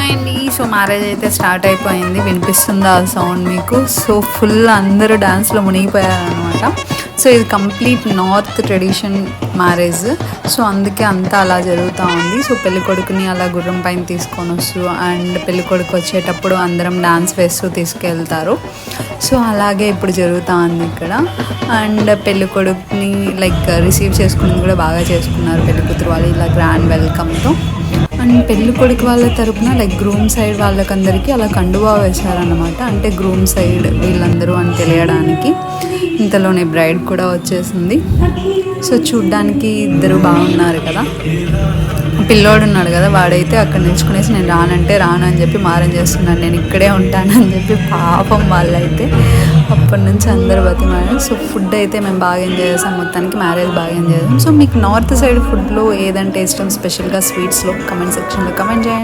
Hi అండి. So marriage అయితే start అయిపోయింది, వినిపిస్తుందా ఆ సౌండ్ మీకు? సో ఫుల్ అందరూ డాన్స్లో మునిగిపోయారనమాట. సో ఇది complete north tradition marriage. So అందుకే అంతా అలా జరుగుతూ ఉంది. సో పెళ్ళికొడుకుని అలా గుర్రం పైన తీసుకొని వస్తూ అండ్ పెళ్ళికొడుకు వచ్చేటప్పుడు అందరం డాన్స్ వేస్తూ తీసుకెళ్తారు. సో అలాగే ఇప్పుడు జరుగుతూ ఉంది ఇక్కడ. అండ్ పెళ్ళికొడుకుని లైక్ రిసీవ్ చేసుకుని కూడా బాగా చేసుకున్నారు పెళ్ళికూతురు వాళ్ళు, ఇలా గ్రాండ్ వెల్కమ్తో. అండ్ పెళ్ళికొడుకు వాళ్ళ తరపున లైక్ గ్రూమ్ సైడ్ వాళ్ళకందరికీ అలా కండువా వేశారనమాట. అంటే గ్రూమ్ సైడ్ వీళ్ళందరూ అని తెలియడానికి. ఇంతలోనే బ్రైడ్ కూడా వచ్చేసింది. సో చూడ్డానికి ఇద్దరు బాగున్నారు కదా. పిల్లోడు ఉన్నాడు కదా, వాడైతే అక్కడ నిల్చుకునేసి నేను రానంటే రాను అని చెప్పి మారం చేస్తున్నాను, నేను ఇక్కడే ఉంటానని చెప్పి. పాపం వాళ్ళైతే అప్పటి నుంచి అందరు బతిమాడారు. సో ఫుడ్ అయితే మేము బాగా ఎంజాయ్ చేసాం, మొత్తానికి మ్యారేజ్ బాగా ఎంజాయ్ చేసాం. సో మీకు నార్త్ సైడ్ ఫుడ్లో ఏదంటే ఇష్టం స్పెషల్గా స్వీట్స్లో? కమెంట్ సెక్షన్లో కమెంట్ చేయండి.